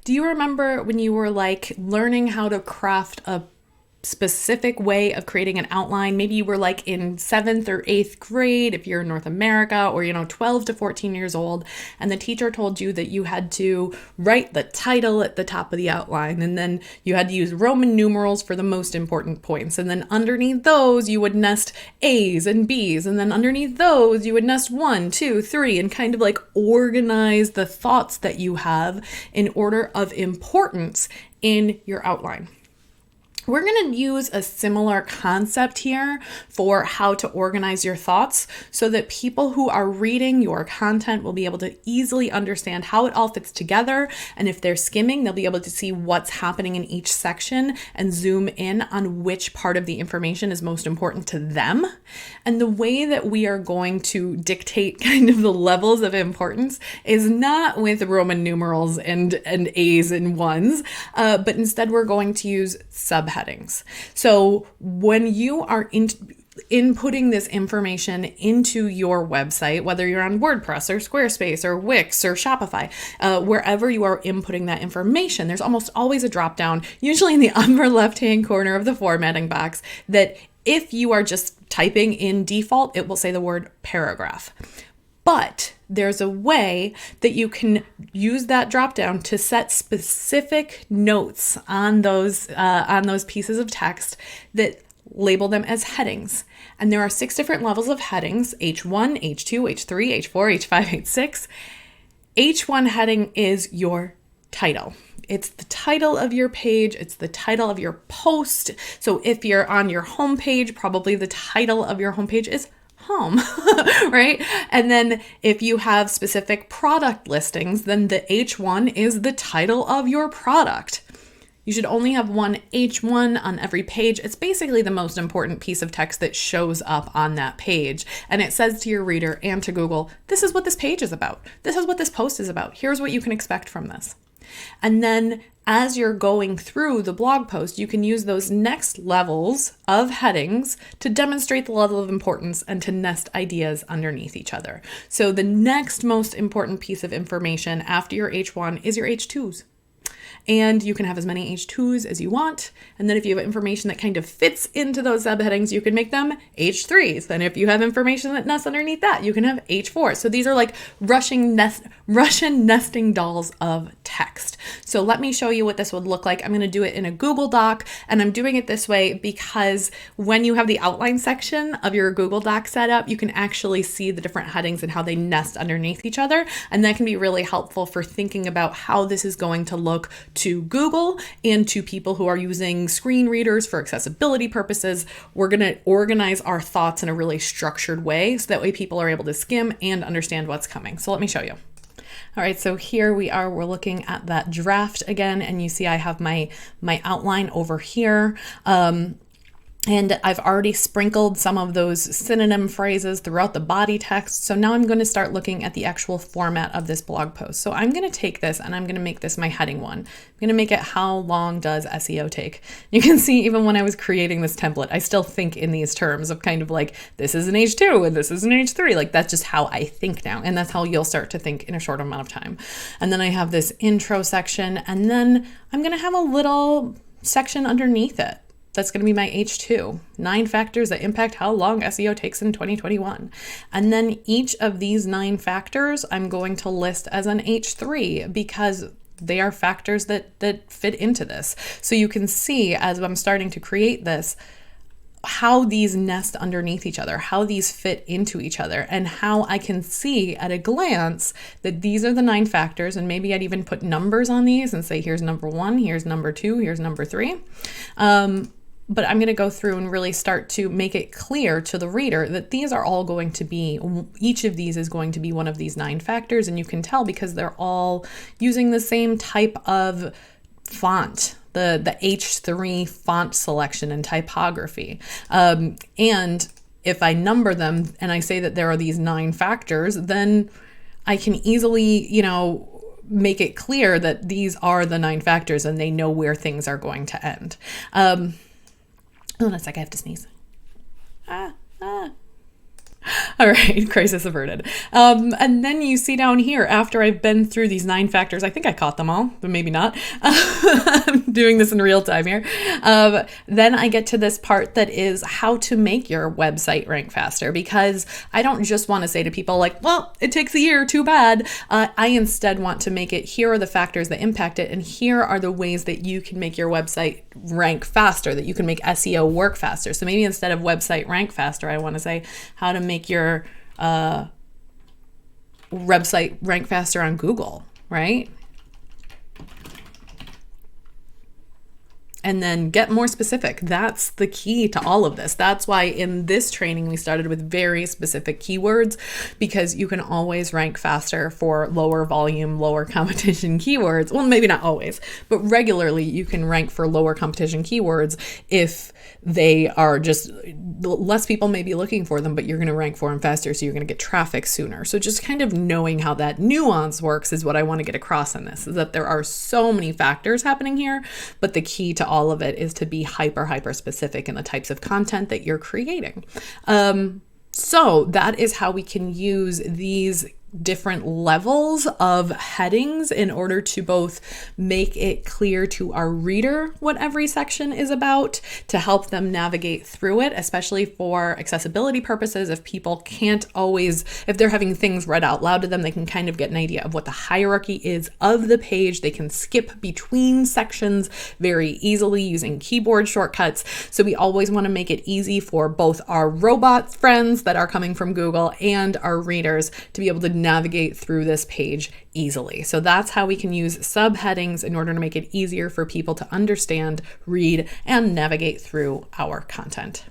Do you remember when you were like learning how to craft a specific way of creating an outline? Maybe you were like in 7th or 8th grade if you're in North America, or 12 to 14 years old, and the teacher told you that you had to write the title at the top of the outline, and then you had to use Roman numerals for the most important points, and then underneath those you would nest A's and B's, and then underneath those you would nest 1, 2, 3, and kind of like organize the thoughts that you have in order of importance in your outline. We're going to use a similar concept here for how to organize your thoughts so that people who are reading your content will be able to easily understand how it all fits together. And if they're skimming, they'll be able to see what's happening in each section and zoom in on which part of the information is most important to them. And the way that we are going to dictate kind of the levels of importance is not with Roman numerals and A's and 1s, but instead we're going to use subheadings. So when you are inputting this information into your website, whether you're on WordPress or Squarespace or Wix or Shopify, wherever you are inputting that information, there's almost always a drop down, usually in the upper left-hand corner of the formatting box, that if you are just typing in default, it will say the word paragraph. But there's a way that you can use that drop down to set specific notes on those pieces of text that label them as headings. And there are 6 different levels of headings: H1, H2, H3, H4, H5, H6. H1 heading is your title. It's the title of your page. It's the title of your post. So if you're on your homepage, probably the title of your homepage is home, right? And then if you have specific product listings, then the H1 is the title of your product. You should only have one H1 on every page. It's basically the most important piece of text that shows up on that page. And it says to your reader and to Google, this is what this page is about. This is what this post is about. Here's what you can expect from this. And then as you're going through the blog post, you can use those next levels of headings to demonstrate the level of importance and to nest ideas underneath each other. So the next most important piece of information after your H1 is your H2s. And you can have as many H2s as you want. And then if you have information that kind of fits into those subheadings, you can make them H3s. And if you have information that nests underneath that, you can have H4. So these are like Russian nesting dolls of text. So let me show you what this would look like. I'm going to do it in a Google Doc, and I'm doing it this way because when you have the outline section of your Google Doc set up, you can actually see the different headings and how they nest underneath each other. And that can be really helpful for thinking about how this is going to look to Google and to people who are using screen readers for accessibility purposes. We're going to organize our thoughts in a really structured way so that way people are able to skim and understand what's coming. So let me show you. All right, so here we are, we're looking at that draft again, and you see I have my outline over here. And I've already sprinkled some of those synonym phrases throughout the body text. So now I'm going to start looking at the actual format of this blog post. So I'm going to take this and I'm going to make this my heading 1. I'm going to make it how long does SEO take? You can see even when I was creating this template, I still think in these terms of kind of like, this is an H2 and this is an H3. Like that's just how I think now. And that's how you'll start to think in a short amount of time. And then I have this intro section, and then I'm going to have a little section underneath it. That's going to be my H2, 9 factors that impact how long SEO takes in 2021. And then each of these 9 factors I'm going to list as an H3 because they are factors that fit into this. So you can see as I'm starting to create this, how these nest underneath each other, how these fit into each other, and how I can see at a glance that these are the 9 factors. And maybe I'd even put numbers on these and say, here's number 1, here's number 2, here's number 3. But I'm going to go through and really start to make it clear to the reader that these are all going to be, each of these is going to be one of these 9 factors. And you can tell because they're all using the same type of font, the H3 font selection and typography. And if I number them and I say that there are these 9 factors, then I can easily, make it clear that these are the 9 factors and they know where things are going to end. Hold on a sec, I have to sneeze. All right, crisis averted. And then you see down here, after I've been through these 9 factors, I think I caught them all, but maybe not. I'm doing this in real time here. Then I get to this part that is how to make your website rank faster, because I don't just want to say to people like, well, it takes a year, too bad. I instead want to make it, here are the factors that impact it, and here are the ways that you can make your website rank faster, that you can make SEO work faster. So maybe instead of website rank faster, I want to say how to make your website rank faster on Google, right? And then get more specific. That's the key to all of this. That's why in this training, we started with very specific keywords, because you can always rank faster for lower volume, lower competition keywords. Well, maybe not always, but regularly you can rank for lower competition keywords if they are just less people may be looking for them, but you're going to rank for them faster. So you're going to get traffic sooner. So just kind of knowing how that nuance works is what I want to get across in this, is that there are so many factors happening here, but the key to all of it is to be hyper specific in the types of content that you're creating. So that is how we can use these different levels of headings in order to both make it clear to our reader what every section is about, to help them navigate through it, especially for accessibility purposes. If people can't always, if they're having things read out loud to them, they can kind of get an idea of what the hierarchy is of the page. They can skip between sections very easily using keyboard shortcuts. So we always want to make it easy for both our robot friends that are coming from Google and our readers to be able to navigate through this page easily. So that's how we can use subheadings in order to make it easier for people to understand, read, and navigate through our content.